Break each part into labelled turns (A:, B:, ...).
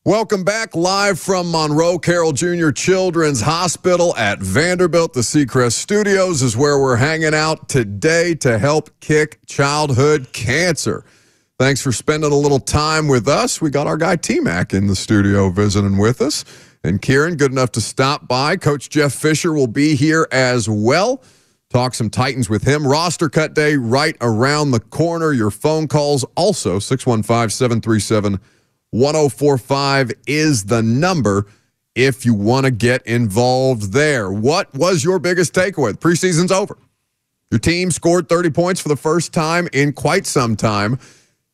A: Welcome back live from Monroe Carroll Jr. Children's Hospital at Vanderbilt. The Seacrest Studios is where we're hanging out today to help kick childhood cancer. Thanks for spending a little time with us. We got our guy T-Mac in the studio visiting with us. And Kieran, good enough to stop by. Coach Jeff Fisher will be here as well. Talk some Titans with him. Roster cut day right around the corner. Your phone calls also 615-737-1045 is the number if you want to get involved there. What was your biggest takeaway? The preseason's over. Your team scored 30 points for the first time in quite some time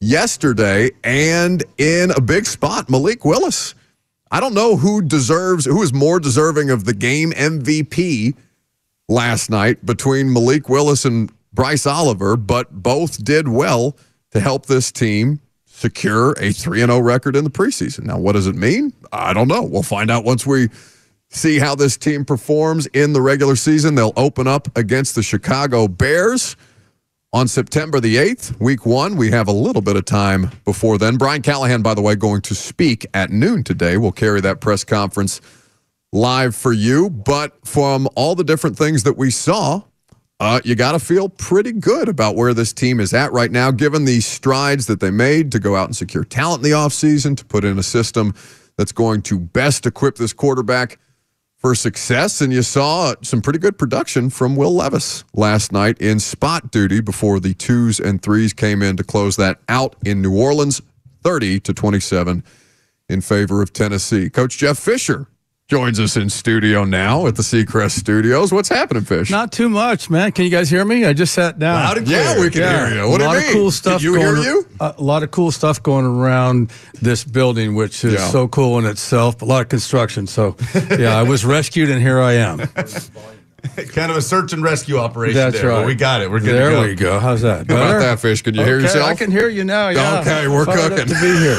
A: yesterday, and in a big spot, Malik Willis. I don't know who is more deserving of the game MVP last night between Malik Willis and Bryce Oliver, but both did well to help this team secure a 3-0 record in the preseason. Now, what does it mean? I don't know. We'll find out once we see how this team performs in the regular season. They'll open up against the Chicago Bears on September the 8th, week 1. We have a little bit of time before then. Brian Callahan, by the way, going to speak at noon today. We'll carry that press conference live for you. But from all the different things that we saw, you got to feel pretty good about where this team is at right now, given the strides that they made to go out and secure talent in the offseason, to put in a system that's going to best equip this quarterback for success. And you saw some pretty good production from Will Levis last night in spot duty before the 2s and 3s came in to close that out in New Orleans, 30-27 in favor of Tennessee. Coach Jeff Fisher joins us in studio now at the Seacrest Studios. What's happening, Fish?
B: Not too much, man. Can you guys hear me? I just sat down.
A: Loud and clear. Yeah, we can hear you. What do you mean? A lot of cool stuff. Can you hear you?
B: A lot of cool stuff going around this building, which is so cool in itself. A lot of construction. So, yeah, I was rescued, and here I am.
C: Kind of a search and rescue operation.
B: That's
C: there.
B: right.
C: Well, we got it. We're good
B: there
C: to go.
B: We go. How's that?
A: How about that, Fish? Can you hear yourself?
B: I can hear you now. Yeah.
A: Okay, we're cooking.
B: To be here.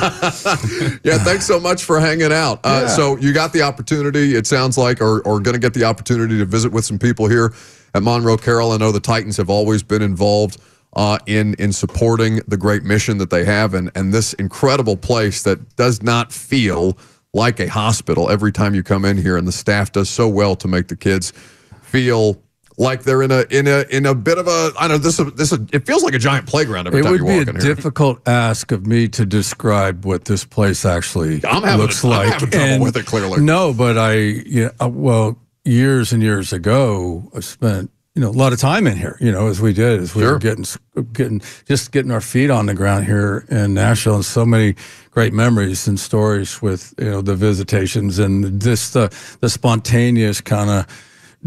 A: Yeah, thanks so much for hanging out. So you got the opportunity, it sounds like, or going to get the opportunity to visit with some people here at Monroe Carroll. I know the Titans have always been involved in supporting the great mission that they have, and this incredible place that does not feel like a hospital every time you come in here, and the staff does so well to make the kids feel like they're in a bit of a, I don't know, it feels like a giant playground every time you walk in here. It would be
B: a difficult ask of me to describe what this place actually looks like.
A: I'm having trouble with it, clearly.
B: No, but well, years and years ago, I spent a lot of time in here, as we were getting our feet on the ground here in Nashville, and so many great memories and stories with the visitations and this the spontaneous kind of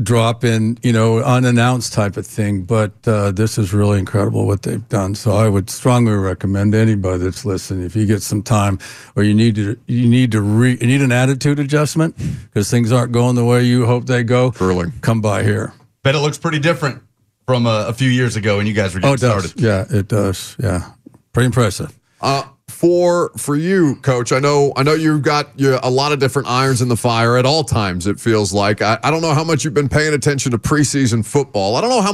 B: drop in, unannounced type of thing. But this is really incredible what they've done. So I would strongly recommend anybody that's listening, if you get some time, or you need an attitude adjustment because things aren't going the way you hope they go.
A: Early.
B: Come by here.
C: Bet it looks pretty different from a few years ago when you guys were getting started.
B: Yeah, it does. Yeah, pretty impressive.
A: For you, Coach, I know you've got a lot of different irons in the fire at all times, it feels like. I don't know how much you've been paying attention to preseason football. I don't know how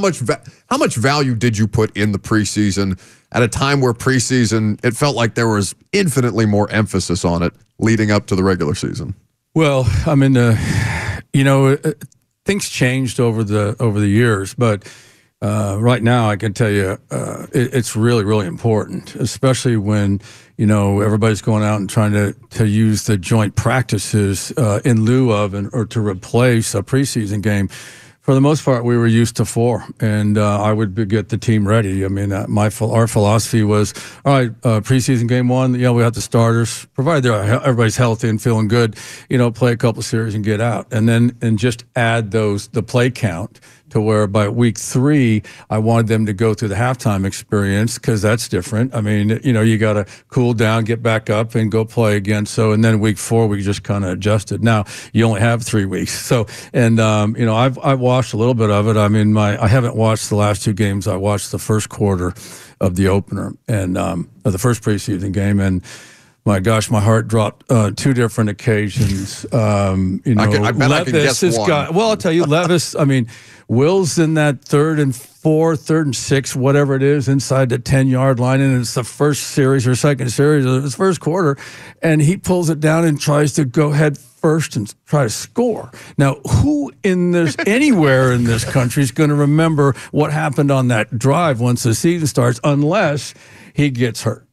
A: much value did you put in the preseason at a time where preseason, it felt like there was infinitely more emphasis on it leading up to the regular season.
B: Well, I mean, things changed over the years, but right now I can tell you it's really, really important, especially when everybody's going out and trying to use the joint practices in lieu of or to replace a preseason game. For the most part, we were used to 4, and I would get the team ready. I mean, our philosophy was, all right, preseason game 1, we have the starters, provided everybody's healthy and feeling good, play a couple series and get out. And just add the play count to where by week 3, I wanted them to go through the halftime experience because that's different. I mean, you got to cool down, get back up, and go play again. So, and then week 4, we just kind of adjusted. Now, you only have 3 weeks. So, and, I've watched a little bit of it. I mean, I haven't watched the last 2 games. I watched the first quarter of the opener and of the first preseason game. And My gosh, my heart dropped 2 different occasions.
A: I bet I can guess one.
B: Well, I'll tell you, Levis, I mean, Will's in that 3rd and 4, 3rd and 6, whatever it is, inside the 10-yard line, and it's the first series or second series of his first quarter, and he pulls it down and tries to go head first and try to score. Now, who anywhere in this country is going to remember what happened on that drive once the season starts, unless he gets hurt?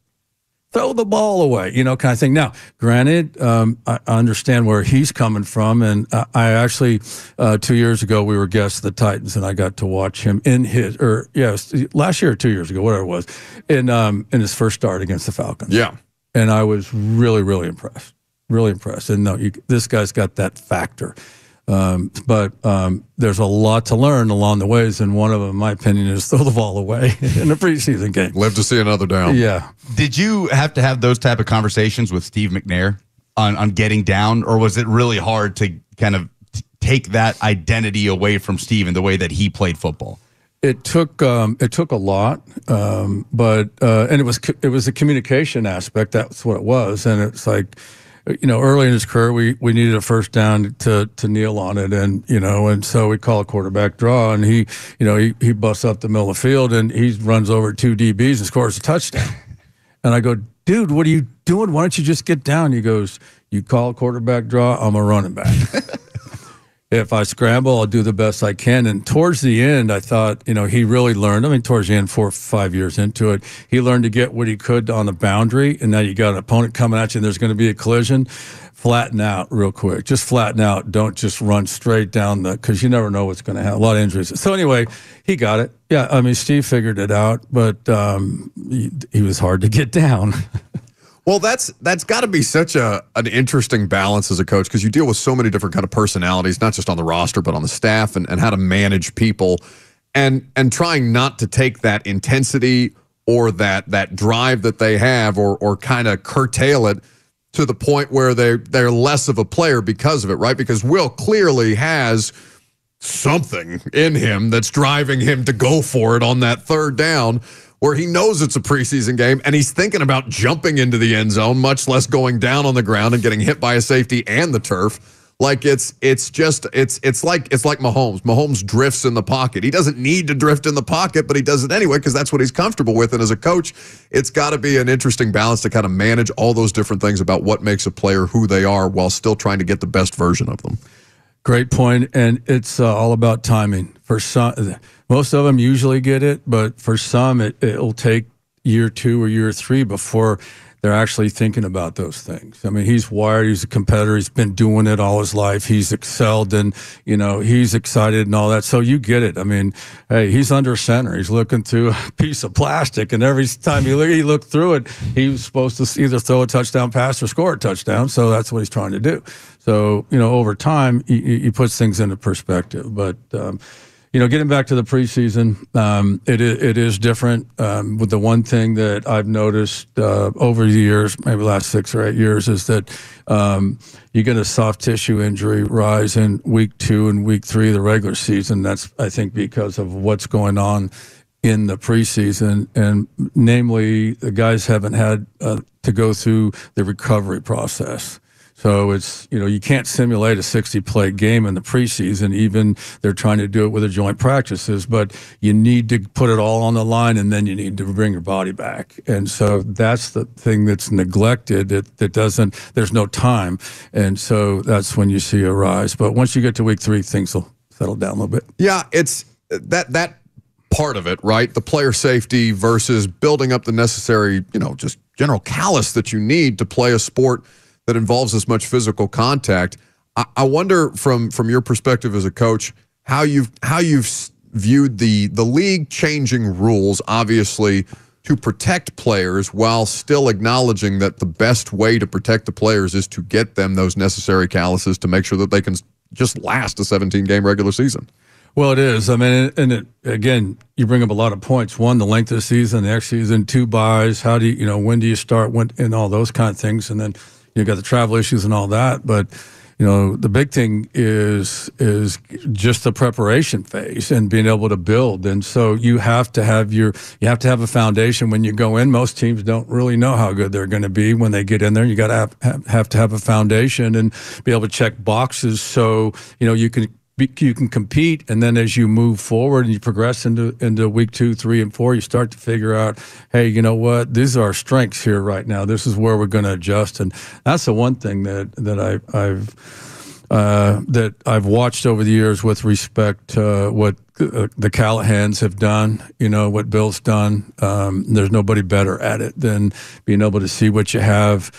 B: Throw the ball away, kind of thing. Now, granted, I understand where he's coming from, and I actually 2 years ago we were guests of the Titans, and I got to watch him last year or 2 years ago, whatever it was, in his first start against the Falcons.
A: Yeah,
B: and I was really, really impressed. Really impressed. And no, this guy's got that factor. But there's a lot to learn along the ways, and one of them, in my opinion, is throw the ball away in a preseason game.
A: Live to see another down.
B: Yeah.
C: Did you have to have those type of conversations with Steve McNair on getting down, or was it really hard to kind of take that identity away from Steve and the way that he played football?
B: It took a lot, but it was a communication aspect. That's what it was, and it's like, early in his career, we needed a first down to kneel on it, and so we call a quarterback draw, and he busts up the middle of the field, and he runs over 2 DBs and scores a touchdown. And I go, dude, what are you doing? Why don't you just get down? He goes, you call a quarterback draw, I'm a running back. If I scramble, I'll do the best I can. And towards the end, I thought, he really learned. I mean, towards the end, 4 or 5 years into it, he learned to get what he could on the boundary. And now you got an opponent coming at you, and there's going to be a collision. Flatten out real quick. Just flatten out. Don't just run straight down because you never know what's going to happen. A lot of injuries. So anyway, he got it. Yeah, I mean, Steve figured it out, but he was hard to get down.
A: Well, that's got to be such an interesting balance as a coach, because you deal with so many different kind of personalities, not just on the roster, but on the staff, and how to manage people, and trying not to take that intensity or that drive that they have or kind of curtail it to the point where they're less of a player because of it, right? Because Will clearly has something in him that's driving him to go for it on that 3rd down, where he knows it's a preseason game and he's thinking about jumping into the end zone, much less going down on the ground and getting hit by a safety and the turf. Like it's like Mahomes. Mahomes drifts in the pocket. He doesn't need to drift in the pocket, but he does it anyway because that's what he's comfortable with. And as a coach, it's got to be an interesting balance to kind of manage all those different things about what makes a player who they are while still trying to get the best version of them.
B: Great point, and it's all about timing. For some, most of them usually get it, but for some, it'll take year 2 or year 3 before they're actually thinking about those things. I mean, he's wired. He's a competitor. He's been doing it all his life. He's excelled, and he's excited and all that. So you get it. I mean, hey, he's under center. He's looking through a piece of plastic, and every time he looked through it, he was supposed to either throw a touchdown pass or score a touchdown. So that's what he's trying to do. So, over time, he puts things into perspective. But, getting back to the preseason, it is different. With the one thing that I've noticed over the years, maybe the last 6 or 8 years, is that you get a soft tissue injury rise in week 2 and week 3 of the regular season. That's, I think, because of what's going on in the preseason, and namely, the guys haven't had to go through the recovery process. So it's, you can't simulate a 60-play game in the preseason. Even they're trying to do it with the joint practices, but you need to put it all on the line, and then you need to bring your body back. And so that's the thing that's neglected. There's no time. And so that's when you see a rise. But once you get to week 3, things will settle down a little bit.
A: Yeah, it's that part of it, right? The player safety versus building up the necessary, just general callus that you need to play a sport that involves as much physical contact. I wonder, from your perspective as a coach, how you've viewed the league changing rules, obviously, to protect players while still acknowledging that the best way to protect the players is to get them those necessary calluses to make sure that they can just last a 17-game regular season.
B: Well, it is. I mean, again, you bring up a lot of points. One, the length of the season, the next season, 2 buys. How do when do you start? When, and all those kind of things, and then you got the travel issues and all that. But the big thing is just the preparation phase and being able to build. And so you have to have a foundation when you go in. Most teams don't really know how good they're going to be when they get in there. You got to have to have a foundation and be able to check boxes so you can compete, and then as you move forward and you progress into week 2, 3, and 4, you start to figure out, hey, you know what? These are our strengths here right now. This is where we're going to adjust, and that's the one thing that I've watched over the years with respect to what the Callahans have done. What Bill's done. There's nobody better at it than being able to see what you have.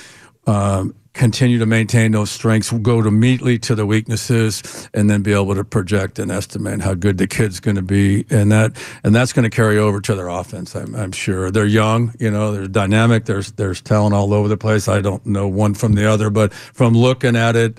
B: Continue to maintain those strengths, go immediately to the weaknesses, and then be able to project and estimate how good the kid's going to be, and that's going to carry over to their offense. I'm sure they're young, they're dynamic. There's talent all over the place. I don't know one from the other, but from looking at it,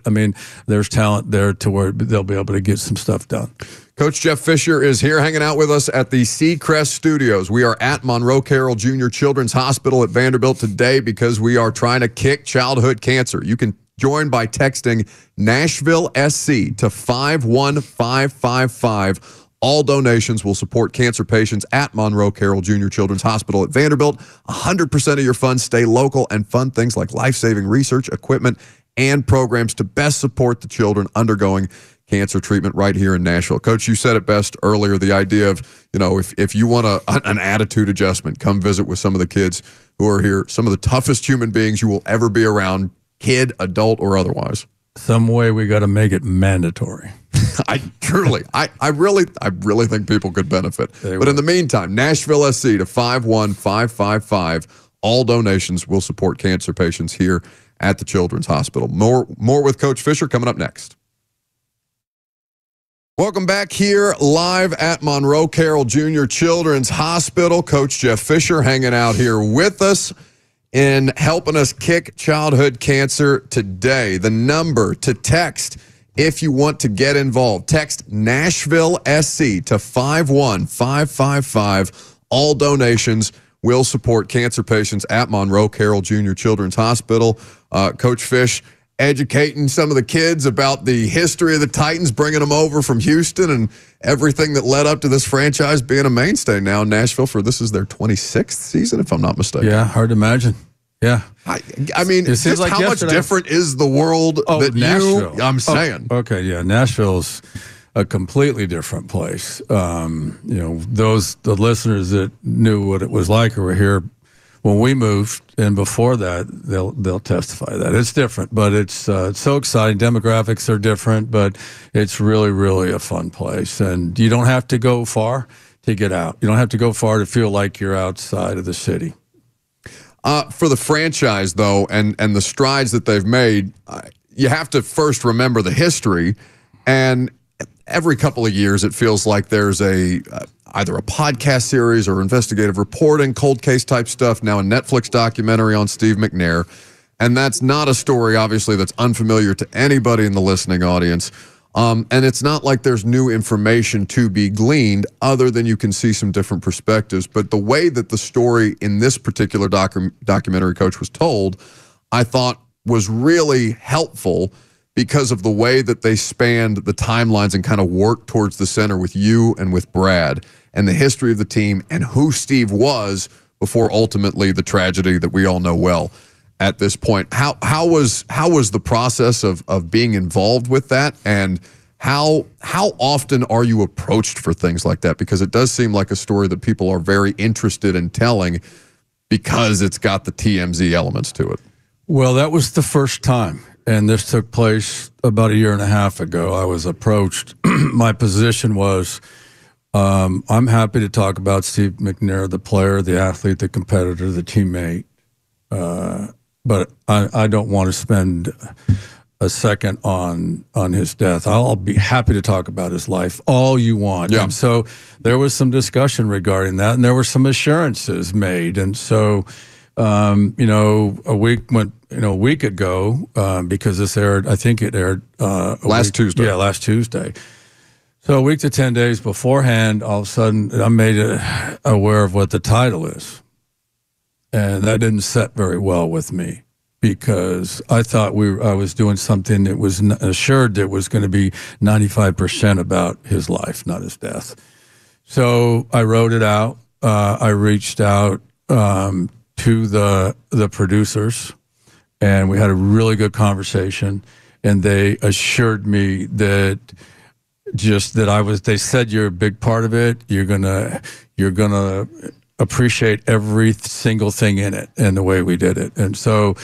B: there's talent there to where they'll be able to get some stuff done.
A: Coach Jeff Fisher is here hanging out with us at the Seacrest Studios. We are at Monroe Carroll Jr. Children's Hospital at Vanderbilt today because we are trying to kick childhood cancer. You can join by texting Nashville SC to 51555. All donations will support cancer patients at Monroe Carroll Jr. Children's Hospital at Vanderbilt. 100% of your funds stay local and fund things like life-saving research, equipment, and programs to best support the children undergoing cancer treatment right here in Nashville. Coach, you said it best earlier, the idea of, if you want an attitude adjustment, come visit with some of the kids who are here, some of the toughest human beings you will ever be around, kid, adult, or otherwise.
B: Some way we got to make it mandatory.
A: I really think people could benefit. But in the meantime, Nashville SC to 51555. All donations will support cancer patients here at the Children's Hospital. More with Coach Fisher coming up next. Welcome back here live at Monroe Carroll Jr. Children's Hospital. Coach Jeff Fisher hanging out here with us in helping us kick childhood cancer today. The number to text if you want to get involved. Text Nashville SC to 51555. All donations will support cancer patients at Monroe Carroll Jr. Children's Hospital. Coach Fish, educating some of the kids about the history of the Titans, bringing them over from Houston and everything that led up to this franchise being a mainstay now in Nashville this is their 26th season, if I'm not mistaken.
B: Yeah, hard to imagine. Yeah.
A: I mean, just like how much different is the world
B: Nashville.
A: I'm saying.
B: Okay, yeah, Nashville's a completely different place. The listeners that knew what it was like or were here when we moved, and before that, they'll testify that it's different, but it's so exciting. Demographics are different, but it's really, really a fun place. And you don't have to go far to get out. You don't have to go far to feel like you're outside of the city.
A: For the franchise, though, and the strides that they've made, you have to first remember the history. And every couple of years, it feels like there's either a podcast series or investigative reporting, cold case type stuff, now a Netflix documentary on Steve McNair. And that's not a story, obviously, that's unfamiliar to anybody in the listening audience. And it's not like there's new information to be gleaned other than you can see some different perspectives. But the way that the story in this particular documentary, Coach, was told, I thought was really helpful because of the way that they spanned the timelines and kind of worked towards the center with you and with Brad and the history of the team and who Steve was before ultimately the tragedy that we all know well at this point. How was the process of being involved with that, and how often are you approached for things like that? Because it does seem like a story that people are very interested in telling because it's got the TMZ elements to it.
B: Well, that was the first time. And this took place about a year and a half ago. I was approached. My position was, I'm happy to talk about Steve McNair, the player, the athlete, the competitor, the teammate. But I don't want to spend a second on his death. I'll be happy to talk about his life all you want.
A: Yeah.
B: And so there was some discussion regarding that, and there were some assurances made. And so, a week ago, because this aired, I think it aired
A: last Tuesday.
B: Yeah, last Tuesday. So a week to 10 days beforehand, all of a sudden, I'm made aware of what the title is. And that didn't set very well with me because I thought I was doing something that was assured that was going to be 95% about his life, not his death. So I wrote it out. I reached out to the producers, and we had a really good conversation. And they assured me that they said you're a big part of it. You're gonna appreciate every single thing in it and the way we did it. And so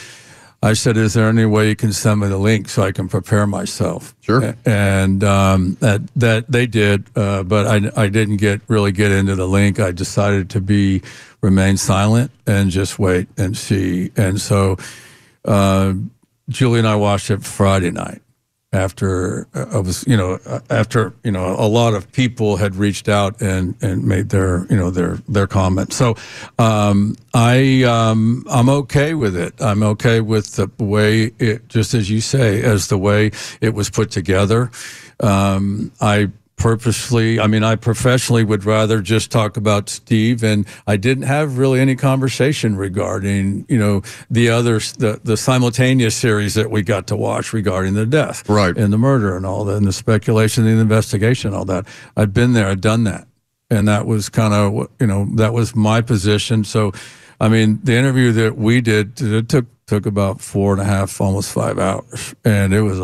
B: I said, is there any way you can send me the link so I can prepare myself?
A: Sure.
B: And that they did, but I didn't really get into the link. I decided to remain silent and just wait and see. And so Julie and I watched it Friday night after a lot of people had reached out and made their comments. So I'm okay with it. I'm okay with the way it, just as you say, as the way it was put together. I professionally would rather just talk about Steve, and I didn't have really any conversation regarding, the simultaneous series that we got to watch regarding the death,
A: right,
B: and the murder and all that, and the speculation and the investigation and all that. I'd been there, I'd done that, and that was kind of, that was my position. So, the interview that we did, it took about 4.5, almost 5 hours, and it was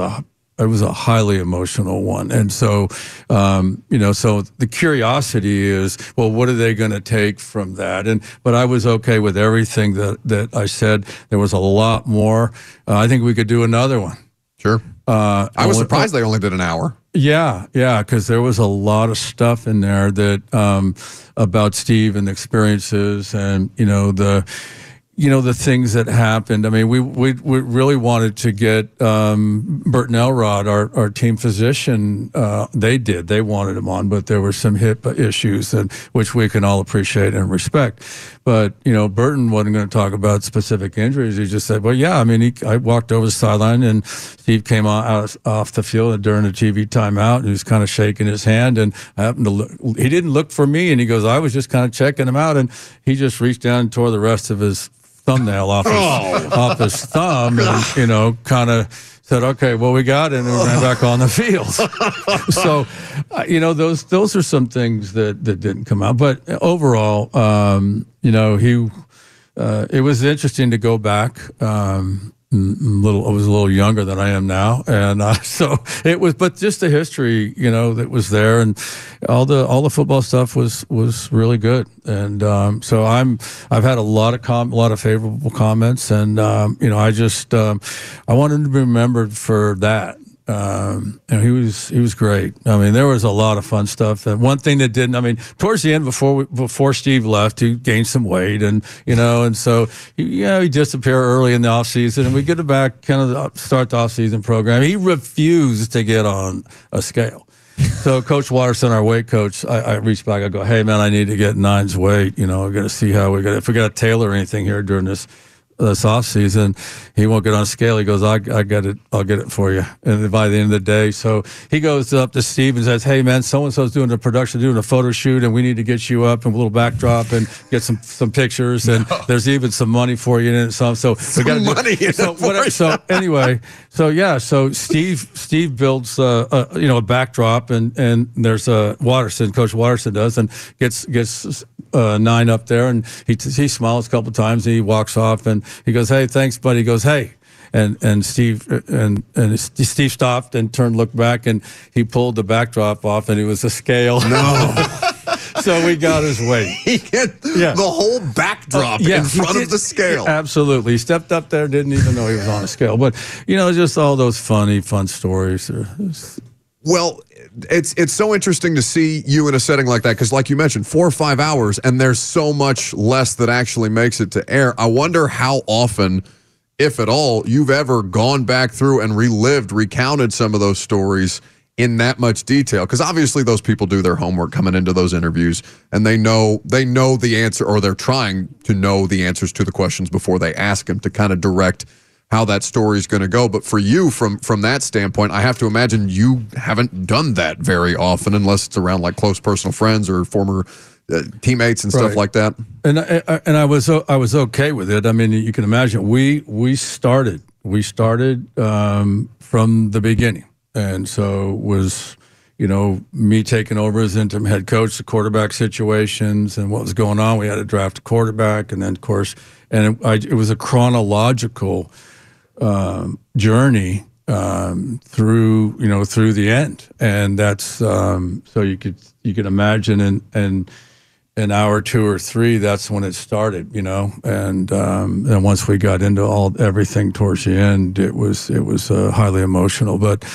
B: a highly emotional one. And so, so the curiosity is, well, what are they going to take from that? But I was okay with everything that I said. There was a lot more. I think we could do another one.
A: Sure. I was surprised they only did an hour.
B: Yeah, because there was a lot of stuff in there that about Steve and the experiences and, the things that happened. We really wanted to get Burton Elrod, our team physician. They wanted him on, but there were some hip issues, which we can all appreciate and respect. But Burton wasn't going to talk about specific injuries. He just said, "Well, yeah, I walked over the sideline and Steve came off the field during the TV timeout, and he was kind of shaking his hand, and I happened to look. He didn't look for me, and he goes, I was just kind of checking him out, and he just reached down and tore the rest of his thumbnail off his thumb, and kind of said, okay, well, we got it, and we ran back on the field." So, those are some things that didn't come out. But overall, it was interesting to go back. I was a little younger than I am now, and so it was. But just the history, that was there, and all the football stuff was really good. And so I've had a lot of favorable comments, and I just I wanted to be remembered for that. And he was great. There was a lot of fun stuff. And one thing that didn't, towards the end, before Steve left, he gained some weight, and so he disappeared early in the off season, and we get him back, kind of start the off season program. He refused to get on a scale. So Coach Watterson, our weight coach, I reached back. I go, hey man, I need to get 9's weight. We're going to see how if we got to tailor anything here during this off season. He won't get on a scale. He goes, I get it. I'll get it for you. And by the end of the day, so he goes up to Steve and says, hey man, so-and-so's doing a production, doing a photo shoot, and we need to get you up and a little backdrop and get some pictures. And there's even some money for you in it. So we got
A: money in it for you.
B: So anyway, so Steve builds a backdrop, and there's Coach Watterson does, and gets 9 up there, and he smiles a couple times, and he walks off, and he goes, hey, thanks, buddy. He goes, hey, and Steve stopped and looked back, and he pulled the backdrop off, and it was a scale.
A: No.
B: So we got his weight.
A: He hit the whole backdrop in front of the scale.
B: Absolutely. He stepped up there, didn't even know he was on a scale. But, just all those fun stories.
A: Well, it's so interesting to see you in a setting like that, because like you mentioned, 4 or 5 hours, and there's so much less that actually makes it to air. I wonder how often, if at all, you've ever gone back through and recounted some of those stories in that much detail, because obviously those people do their homework coming into those interviews, and they know the answer, or they're trying to know the answers to the questions before they ask them, to kind of direct how that story is going to go. But for you, from that standpoint, I have to imagine you haven't done that very often, unless it's around like close personal friends or former teammates and stuff like that.
B: And I was okay with it. I mean, you can imagine we started from the beginning, and so it was me taking over as interim head coach, the quarterback situations and what was going on. We had to draft a quarterback, and then of course, and it was a chronological journey through the end, and that's so you could imagine in an hour, 2 or 3, that's when it started, and once we got into everything towards the end, it was highly emotional, but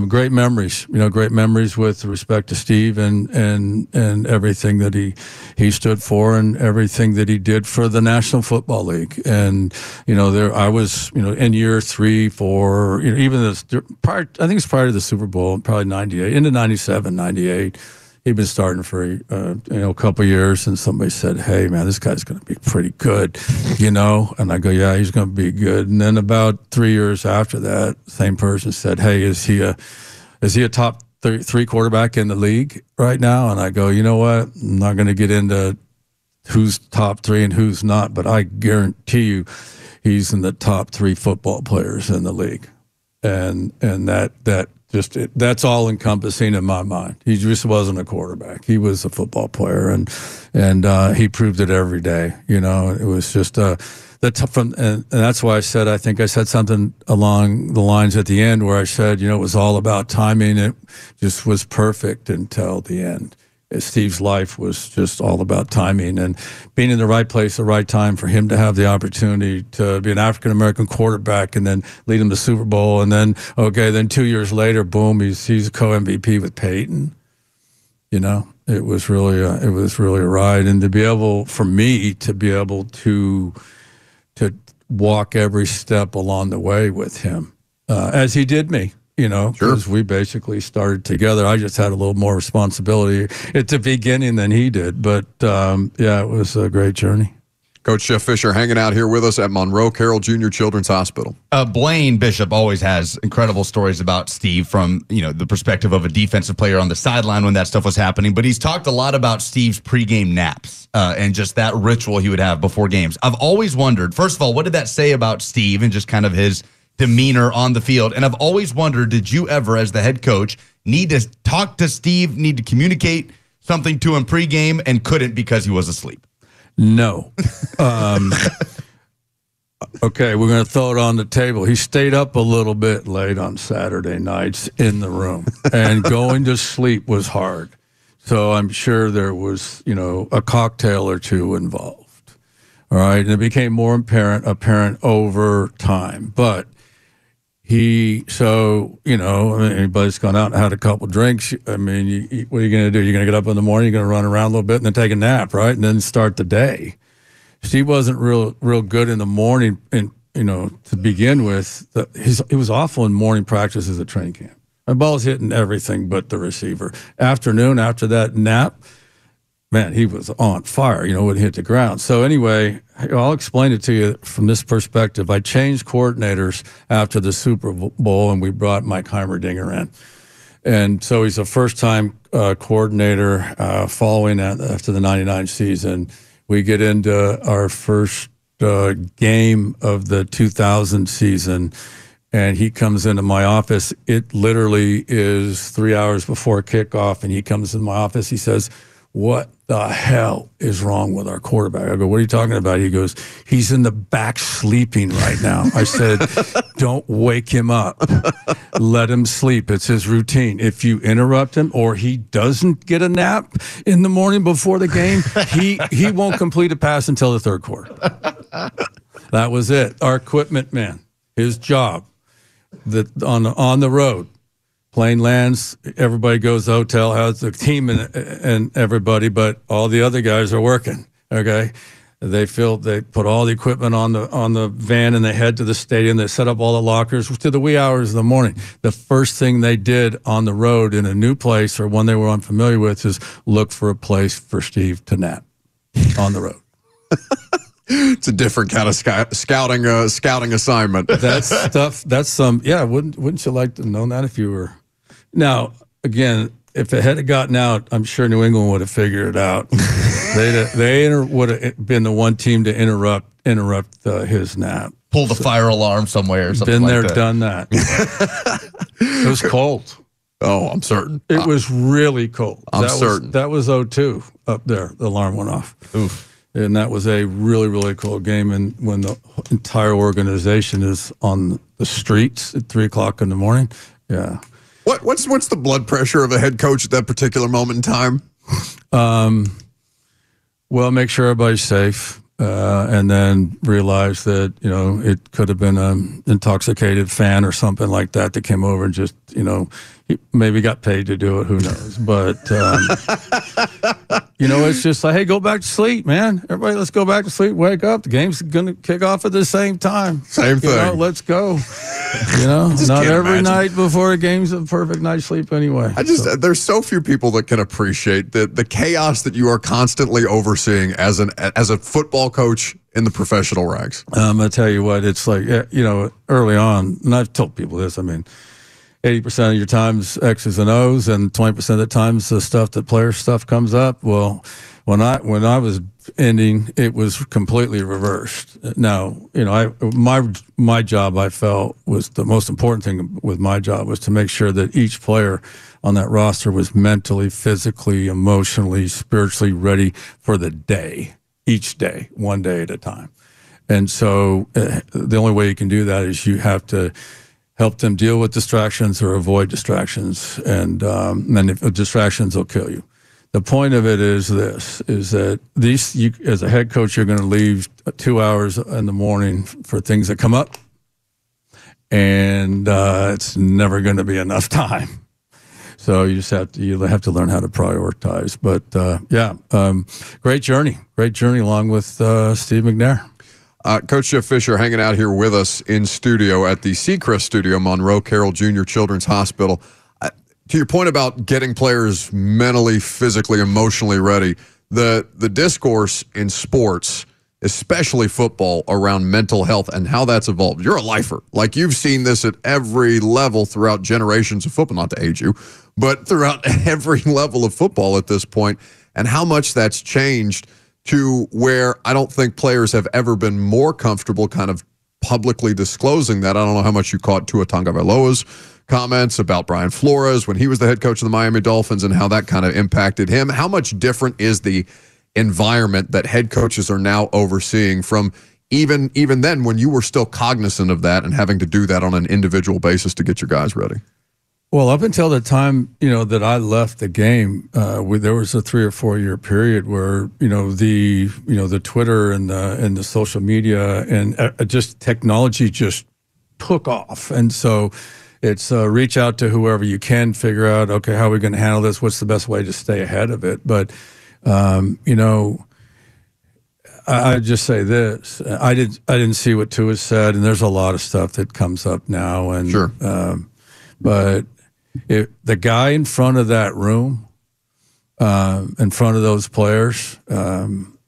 B: great memories, great memories with respect to Steve and everything that he stood for and everything that he did for the National Football League. And there I was in year 3, 4, even this prior, I think it's prior to the Super Bowl, probably 98 into 97, 98. He'd been starting for a couple of years, and somebody said, "Hey, man, this guy's going to be pretty good," And I go, "Yeah, he's going to be good." And then about 3 years after that, same person said, "Hey, is he a top 3 quarterback in the league right now?" And I go, "You know what? I'm not going to get into who's top 3 and who's not, but I guarantee you, he's in the top 3 football players in the league." And that's all encompassing in my mind. He just wasn't a quarterback. He was a football player, and he proved it every day. It was just and that's why I think I said something along the lines at the end where I said, it was all about timing. It just was perfect until the end. Steve's life was just all about timing and being in the right place at the right time for him to have the opportunity to be an African-American quarterback and then lead him to Super Bowl. And then 2 years later, boom, he's a co-MVP with Peyton. It was really a ride. And for me to be able to walk every step along the way with him, as he did me. Because we basically started together. I just had a little more responsibility at the beginning than he did. But, it was a great journey.
A: Coach Jeff Fisher hanging out here with us at Monroe Carroll Jr. Children's Hospital.
C: Blaine Bishop always has incredible stories about Steve from, the perspective of a defensive player on the sideline when that stuff was happening. But he's talked a lot about Steve's pregame naps and just that ritual he would have before games. I've always wondered, first of all, what did that say about Steve and just kind of his demeanor on the field? And I've always wondered, did you ever, as the head coach, need to talk to Steve, need to communicate something to him pregame and couldn't because he was asleep?
B: No. Okay, we're going to throw it on the table. He stayed up a little bit late on Saturday nights in the room, and going to sleep was hard. So I'm sure there was, a cocktail or two involved. All right, and it became more apparent over time. But anybody's gone out and had a couple drinks. I mean, what are you going to do? You're going to get up in the morning, you're going to run around a little bit, and then take a nap, right? And then start the day. Steve wasn't real good in the morning, and to begin with. He was awful in morning practices at training camp. My ball's hitting everything but the receiver. Afternoon, after that nap, man, he was on fire, would hit the ground. So anyway, I'll explain it to you from this perspective. I changed coordinators after the Super Bowl, and we brought Mike Heimerdinger in. And so he's a first-time coordinator following that after the 99 season. We get into our first game of the 2000 season, and he comes into my office. It literally is 3 hours before kickoff, and he comes in my office. He says, "What the hell is wrong with our quarterback?" I go, "What are you talking about?" He goes, "He's in the back sleeping right now." I said, "Don't wake him up. Let him sleep. It's his routine. If you interrupt him or he doesn't get a nap in the morning before the game, he won't complete a pass until the third quarter." That was it. Our equipment man, his job, on the road. Plane lands, everybody goes to the hotel, has the team and everybody, but all the other guys are working, okay? They put all the equipment on the van, and they head to the stadium. They set up all the lockers to the wee hours of the morning. The first thing they did on the road in a new place or one they were unfamiliar with is look for a place for Steve to nap on the road.
A: It's a different kind of scouting assignment.
B: That's stuff. That's some. Yeah, wouldn't you like to know that if you were? Now, again, if it had gotten out, I'm sure New England would have figured it out. They would have been the one team to interrupt his nap.
C: Pull the fire alarm somewhere or something.
B: Been there,
C: like that.
B: done that. It was cold.
A: Oh, I'm certain.
B: It was really cold.
A: I'm certain.
B: That was 0-2 up there. The alarm went off.
C: Oof.
B: And that was a really, really cold game. And when the entire organization is on the streets at 3 o'clock in the morning, yeah.
A: What's the blood pressure of a head coach at that particular moment in time?
B: Well, make sure everybody's safe, and then realize that, it could have been an intoxicated fan or something like that came over and just, he maybe got paid to do it. Who knows? But, it's just like, hey, go back to sleep, man. Everybody, let's go back to sleep. Wake up. The game's going to kick off at the same time.
A: Same thing.
B: Let's go. Not every night before a game's a perfect night's sleep anyway.
A: There's so few people that can appreciate the chaos that you are constantly overseeing as a football coach in the professional ranks.
B: I'm going to tell you what, it's like, early on, and I've told people this, 80% of your time's X's and O's, and 20% of the times the player stuff comes up. Well, when I was ending, it was completely reversed. Now, my job, I felt, was the most important thing with my job was to make sure that each player on that roster was mentally, physically, emotionally, spiritually ready for the day, each day, one day at a time. And so the only way you can do that is you have to help them deal with distractions or avoid distractions, and if distractions will kill you. The point of it is this: is that as a head coach, you're going to leave 2 hours in the morning for things that come up, and it's never going to be enough time. So you just have to learn how to prioritize. But great journey along with Steve McNair.
A: Coach Jeff Fisher hanging out here with us in studio at the Seacrest Studio, Monroe Carroll Jr. Children's Hospital. To your point about getting players mentally, physically, emotionally ready, the discourse in sports, especially football, around mental health and how that's evolved. You're a lifer. Like, you've seen this at every level throughout generations of football, not to age you, but throughout every level of football at this point, and how much that's changed to where I don't think players have ever been more comfortable kind of publicly disclosing that. I don't know how much you caught Tua Tagovailoa's comments about Brian Flores when he was the head coach of the Miami Dolphins and how that kind of impacted him. How much different is the environment that head coaches are now overseeing from even then when you were still cognizant of that and having to do that on an individual basis to get your guys ready?
B: Well, up until the time, that I left the game, there was a 3 or 4 year period where, the Twitter and the social media and just technology just took off. And so it's reach out to whoever you can, figure out, okay, how are we going to handle this? What's the best way to stay ahead of it? But, I just say this, I didn't see what Tua said, and there's a lot of stuff that comes up now. And,
A: sure.
B: But if the guy in front of that room, in front of those players,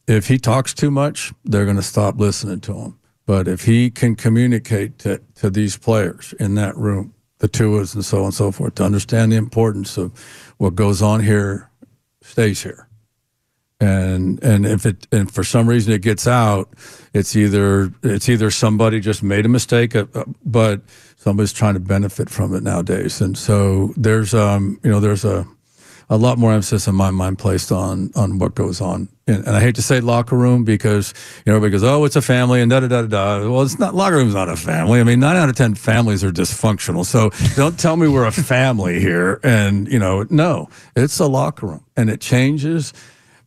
B: if he talks too much, they're going to stop listening to him. But if he can communicate to these players in that room, the Tuas and so on and so forth, to understand the importance of what goes on here stays here. And if for some reason it gets out, it's either somebody just made a mistake, but somebody's trying to benefit from it nowadays. And so there's a lot more emphasis in my mind placed on what goes on. And I hate to say locker room because everybody goes, oh, it's a family and da-da-da-da-da. Well, it's not. Locker room's not a family. 9 out of 10 families are dysfunctional. So don't tell me we're a family here. And, no, it's a locker room. And it changes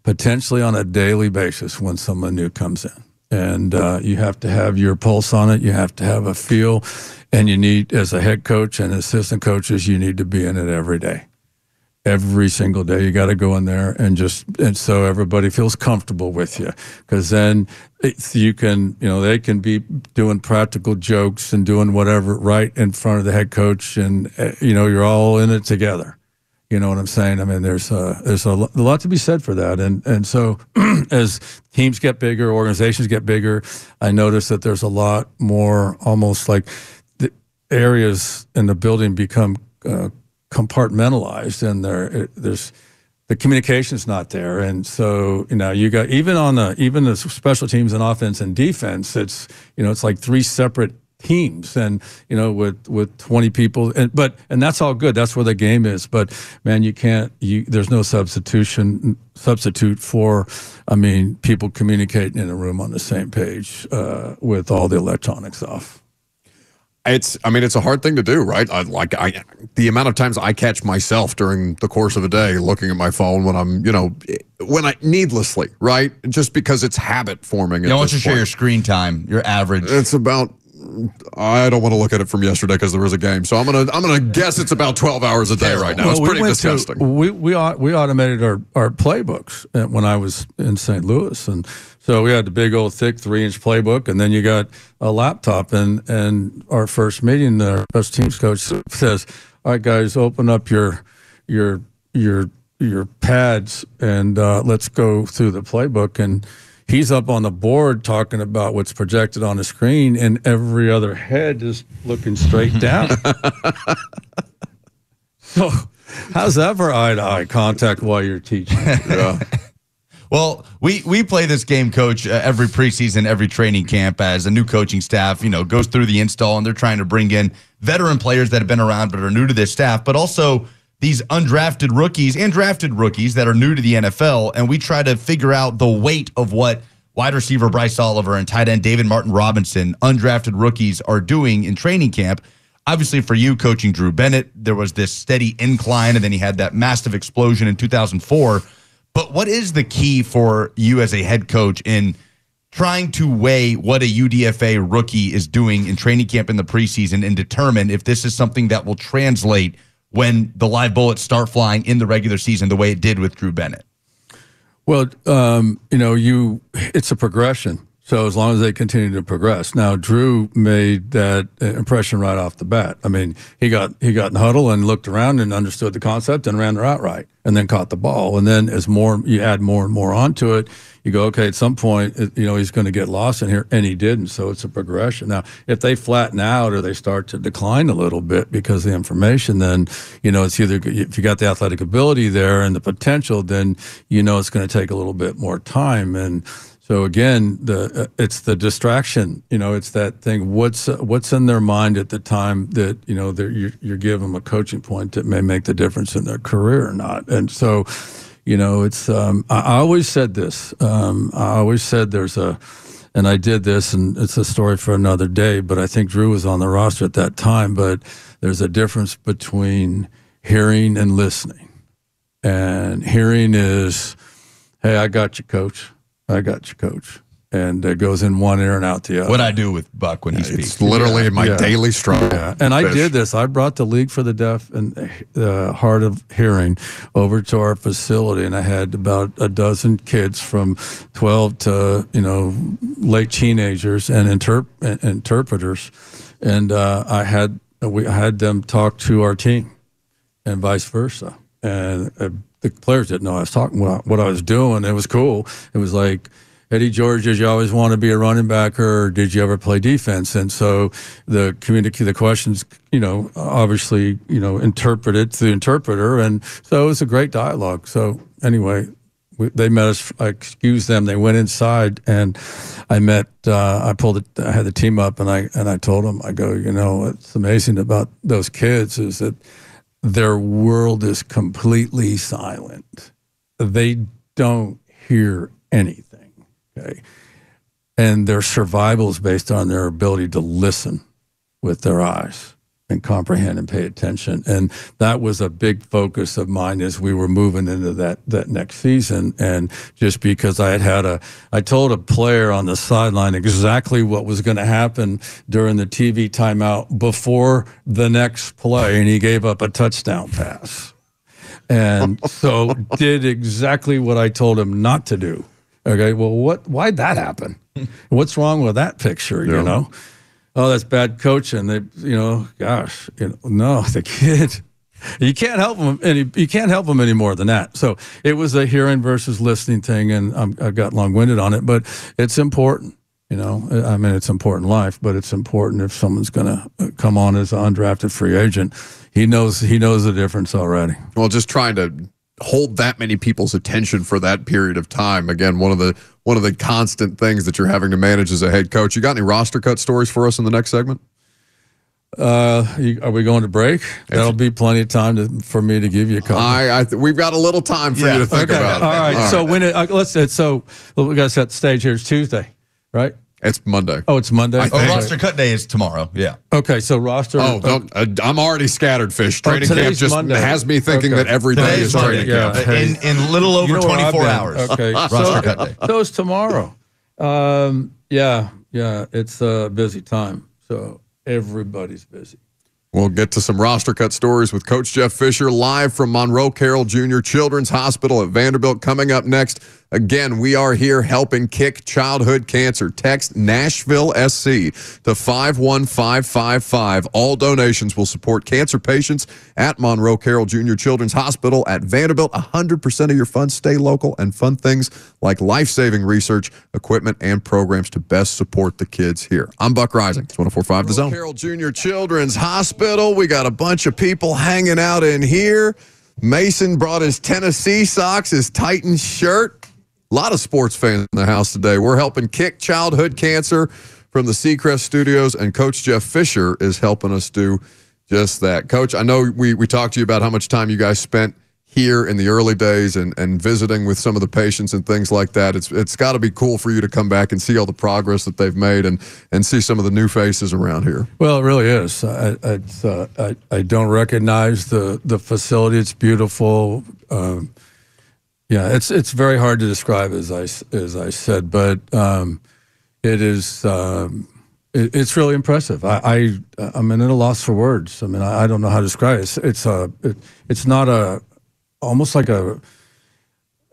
B: potentially on a daily basis when someone new comes in. And you have to have your pulse on it. You have to have a feel. And you need, as a head coach and assistant coaches, you need to be in it every day. Every single day, you got to go in there and so everybody feels comfortable with you, because then you can, they can be doing practical jokes and doing whatever right in front of the head coach, and you're all in it together. You know what I'm saying? There's a lot to be said for that, and so as teams get bigger, organizations get bigger, I notice that there's a lot more, almost like the areas in the building become compartmentalized, and there's the communication's not there, and so you got even the special teams and offense and defense. It's it's like three separate teams, and with 20 people, and that's all good. That's where the game is. But man, there's no substitute for people communicating in a room on the same page with all the electronics off.
A: It's a hard thing to do, right? The amount of times I catch myself during the course of a day looking at my phone when I'm, when I needlessly, right? Just because it's habit forming.
C: I want you to share your screen time, your average.
A: It's about, I don't want to look at it from yesterday because there was a game. So I'm gonna guess it's about 12 hours a day right now. It's pretty disgusting.
B: We automated our playbooks when I was in St. Louis, and so we had the big old thick 3-inch playbook, and then you got a laptop. And our first meeting, the best teams coach says, "All right, guys, open up your pads and let's go through the playbook." And he's up on the board talking about what's projected on the screen, and every other head is looking straight down. So, how's that for eye-to-eye contact while you're teaching?
A: Yeah.
C: Well, we play this game, Coach, every preseason, every training camp as a new coaching staff, goes through the install, and they're trying to bring in veteran players that have been around but are new to this staff, but also these undrafted rookies and drafted rookies that are new to the NFL, and we try to figure out the weight of what wide receiver Bryce Oliver and tight end David Martin Robinson, undrafted rookies, are doing in training camp. Obviously, for you, coaching Drew Bennett, there was this steady incline, and then he had that massive explosion in 2004. But what is the key for you as a head coach in trying to weigh what a UDFA rookie is doing in training camp in the preseason and determine if this is something that will translate when the live bullets start flying in the regular season the way it did with Drew Bennett?
B: Well, it's a progression. So as long as they continue to progress. Now, Drew made that impression right off the bat. He got in the huddle and looked around and understood the concept and ran the route right, and then caught the ball. And then as you add more and more onto it, you go, okay, at some point, he's going to get lost in here, and he didn't. So it's a progression. Now, if they flatten out or they start to decline a little bit because of the information, then it's either, if you got the athletic ability there and the potential, then it's going to take a little bit more time. And so again, it's the distraction. It's that thing. What's in their mind at the time that you're giving them a coaching point that may make the difference in their career or not. And so, it's. I always said this. I always said and I did this, and it's a story for another day. But I think Drew was on the roster at that time. But there's a difference between hearing and listening. And hearing is, "Hey, I got you, coach. I got you, coach." And it goes in one ear and out the other.
C: What I do with Buck when he speaks.
A: It's literally my daily struggle.
B: Yeah. And I did this. I brought the League for the Deaf and Hard of Hearing over to our facility, and I had about a dozen kids from 12 to late teenagers and interpreters, and I had them talk to our team, and vice versa. And the players didn't know I was talking what I was doing. It was cool. It was like, "Eddie George, did you always want to be a running back, or did you ever play defense?" And so the questions, obviously, interpreted to the interpreter, and so it was a great dialogue. So anyway, they met us. I excused them. They went inside, and I met. I had the team up, and I told them, I go, what's amazing about those kids is that their world is completely silent. They don't hear anything, okay? And their survival is based on their ability to listen with their eyes and comprehend and pay attention. And that was a big focus of mine as we were moving into that next season. And just because I told a player on the sideline exactly what was going to happen during the TV timeout before the next play, and he gave up a touchdown pass. And so did exactly what I told him not to do. Okay, well, why'd that happen? What's wrong with that picture, Oh, that's bad coaching. No, the kid, you can't help him. You can't help him any more than that. So it was a hearing versus listening thing, and I got long-winded on it, but it's important. You know, I mean, it's important in life, but it's important if someone's going to come on as an undrafted free agent. He knows the difference already.
A: Well, just trying to hold that many people's attention for that period of time. Again, one of the constant things that you're having to manage as a head coach. You got any roster cut stories for us in the next segment?
B: Are we going to break? That'll be plenty of time for me to give you a couple.
A: We've got a little time for you to think about it.
B: All right. So when we got to set the stage here. It's Tuesday, right?
A: It's Monday.
B: Oh, it's Monday.
C: Roster cut day is tomorrow. Yeah.
B: Okay, so roster.
A: I'm already scattered, Fish. Training camp just
B: Monday.
A: has me thinking that every day is training camp.
C: In little over 24 hours.
B: Okay.
C: Roster cut day.
B: So it's tomorrow. Yeah. It's a busy time. So everybody's busy.
A: We'll get to some roster cut stories with Coach Jeff Fisher live from Monroe Carroll Jr. Children's Hospital at Vanderbilt coming up next. Again, we are here helping kick childhood cancer. Text Nashville SC to 51555. All donations will support cancer patients at Monroe Carroll Jr. Children's Hospital at Vanderbilt. 100% of your funds stay local and fund things like life-saving research, equipment, and programs to best support the kids here. I'm Buck Reising. It's 104.5 The Zone. Carroll Jr. Children's Hospital. We got a bunch of people hanging out in here. Mason brought his Tennessee socks, his Titans shirt. A lot of sports fans in the house today. We're helping kick childhood cancer from the Seacrest Studios, and Coach Jeff Fisher is helping us do just that. Coach, I know we talked to you about how much time you guys spent here in the early days and visiting with some of the patients and things like that. It's got to be cool for you to come back and see all the progress that they've made and see some of the new faces around here.
B: Well, it really is. I don't recognize the facility. It's beautiful. Yeah, it's very hard to describe, as I said, but it is it's really impressive. I'm at a loss for words. I mean, I don't know how to describe it. It's not almost like a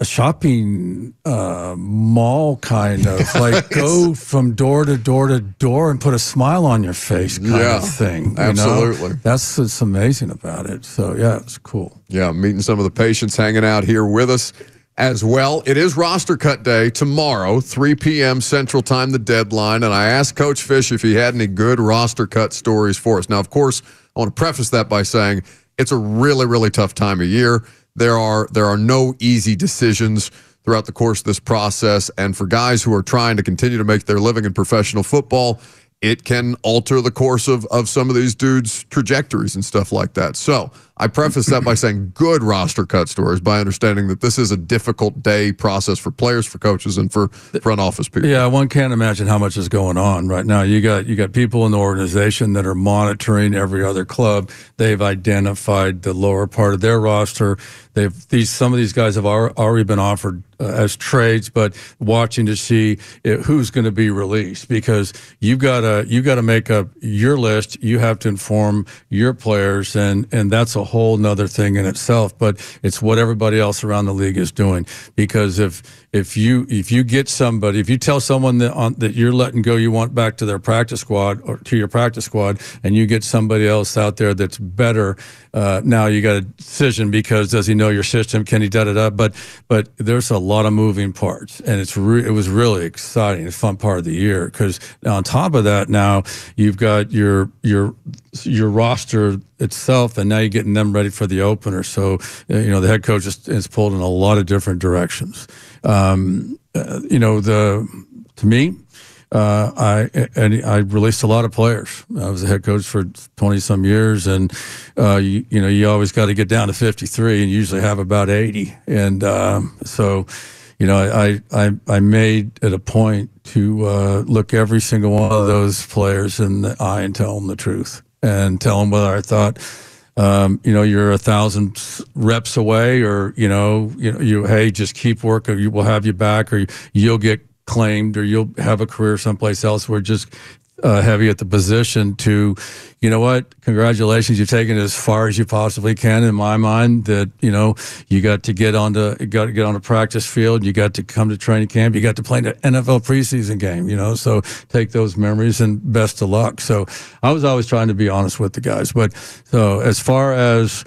B: shopping mall kind of like go from door to door to door and put a smile on your face kind of thing.
A: Absolutely.
B: That's what's amazing about it. So yeah, it's cool.
A: Yeah, meeting some of the patients hanging out here with us as well. It is roster cut day tomorrow, 3 p.m. Central Time, the deadline. And I asked Coach Fish if he had any good roster cut stories for us. Now, of course, I want to preface that by saying it's a really, really tough time of year. There are no easy decisions throughout the course of this process. And for guys who are trying to continue to make their living in professional football, it can alter the course of some of these dudes' trajectories and stuff like that. So I preface that by saying good roster cut stories, by understanding that this is a difficult day process for players, for coaches, and for front office people.
B: Yeah, one can't imagine how much is going on right now. You got people in the organization that are monitoring every other club. They've identified the lower part of their roster. Some of these guys have already been offered as trades, but watching to see who's going to be released, because you got to make up your list. You have to inform your players, and that's a whole nother thing in itself. But it's what everybody else around the league is doing, because if you get somebody, if you tell someone that you're letting go, you want back to their practice squad or to your practice squad, and you get somebody else out there that's better, now you got a decision, because does he know your system? Can he da-da-da? But there's a lot of moving parts, and it was really exciting. It's a fun part of the year, because on top of that, now you've got your roster itself, and now you're getting them ready for the opener. So the head coach is pulled in a lot of different directions. To me, I released a lot of players. I was a head coach for 20-some years, and you always got to get down to 53, and usually have about 80. And so I made it a point to look every single one of those players in the eye and tell them the truth, and tell them whether I thought, you're 1,000 reps away, or hey, just keep working, we'll have you back, or you'll get claimed, or you'll have a career someplace else. We're just have you at the position to, congratulations, you've taken it as far as you possibly can. In my mind, that you got to get on a practice field, you got to come to training camp, you got to play an NFL preseason game. So take those memories, and best of luck. So I was always trying to be honest with the guys. But so as far as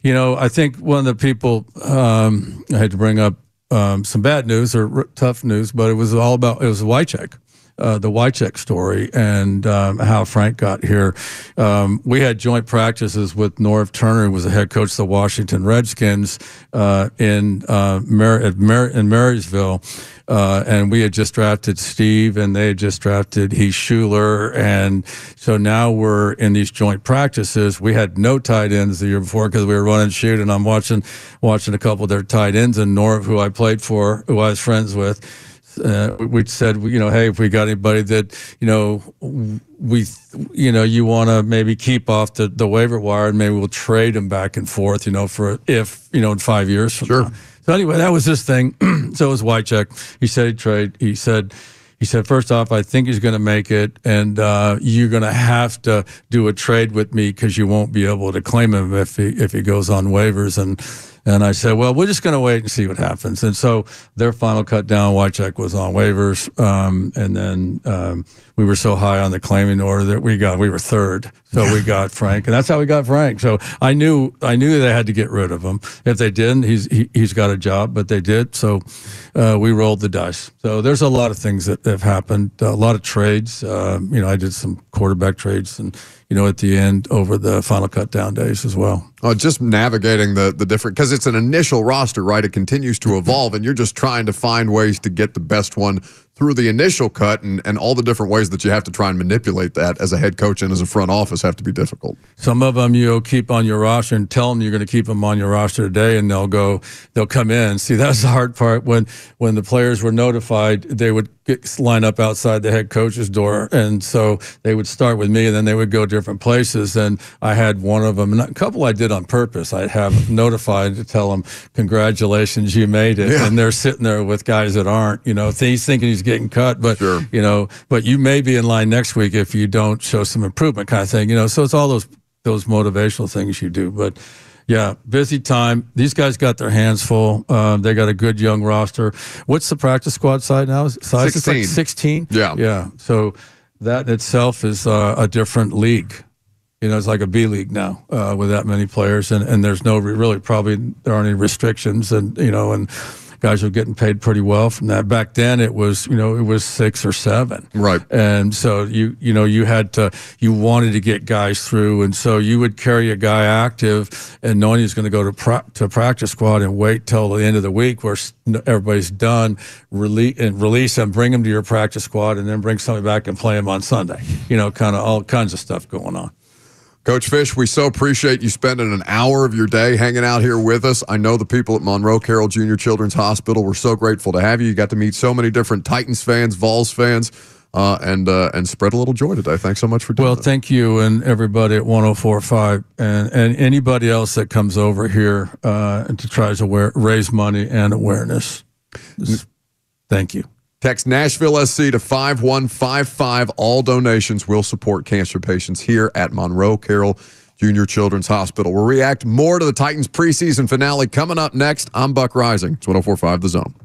B: I think one of the people I had to bring up some bad news or tough news, but it was Wycheck. the Wycheck story and how Frank got here. We had joint practices with Norv Turner, who was the head coach of the Washington Redskins in Marysville. And we had just drafted Steve, and they had just drafted Heath Schuler. And so now we're in these joint practices. We had no tight ends the year before because we were running shoot, and I'm watching a couple of their tight ends. And Norv, who I played for, who I was friends with, we said, hey, if we got anybody that, you want to maybe keep off the waiver wire, and maybe we'll trade them back and forth, in 5 years from now. So anyway, that was his thing. So it was Wycheck. He said he'd trade. He said, first off, I think he's going to make it, and you're going to have to do a trade with me because you won't be able to claim him if he goes on waivers. And I said, well, we're just going to wait and see what happens. And so their final cut down, Wycheck was on waivers. And then we were so high on the claiming order that we were third. So we got Frank, and that's how we got Frank. So I knew they had to get rid of him. If they didn't, he's got a job, but they did. So we rolled the dice. So there's a lot of things that have happened, a lot of trades. I did some quarterback trades and, at the end over the final cut down days as well.
A: Just navigating the different, because it's an initial roster, right? It continues to evolve, and you're just trying to find ways to get the best one through the initial cut, and all the different ways that you have to try and manipulate that as a head coach and as a front office have to be difficult.
B: Some of them you'll keep on your roster and tell them you're going to keep them on your roster today, and they'll come in. See, that's the hard part. When the players were notified, they would line up outside the head coach's door, and so they would start with me, and then they would go different places. And I had one of them, and a couple I did on purpose. I'd have notified to tell them, congratulations, you made it. Yeah. And they're sitting there with guys that aren't, he's thinking he's getting cut, but sure. But you may be in line next week if you don't show some improvement, kind of thing. So it's all those motivational things you do. But yeah, busy time. These guys got their hands full. They got a good young roster. What's the practice squad size now?
A: 16.
B: 16?
A: Yeah.
B: Yeah. So that itself is a different league. It's like a B league now with that many players, and there's no there aren't any restrictions, and and guys are getting paid pretty well from that. Back then it was 6 or 7,
A: right?
B: And so you wanted to get guys through, and so you would carry a guy active and knowing he's going to go to practice squad and wait till the end of the week where everybody's done, release him, bring him to your practice squad, and then bring somebody back and play him on Sunday. Kind of all kinds of stuff going on.
A: Coach Fish, we so appreciate you spending an hour of your day hanging out here with us. I know the people at Monroe Carroll Jr. Children's Hospital were so grateful to have you. You got to meet so many different Titans fans, Vols fans, and spread a little joy today. Thanks so much for doing that.
B: Well, thank you and everybody at 104.5 and anybody else that comes over here and to try to raise money and awareness. Thank you.
A: Text Nashville SC to 5155. All donations will support cancer patients here at Monroe Carroll Jr. Children's Hospital. We'll react more to the Titans preseason finale coming up next. I'm Buck Reising. It's 104.5 The Zone.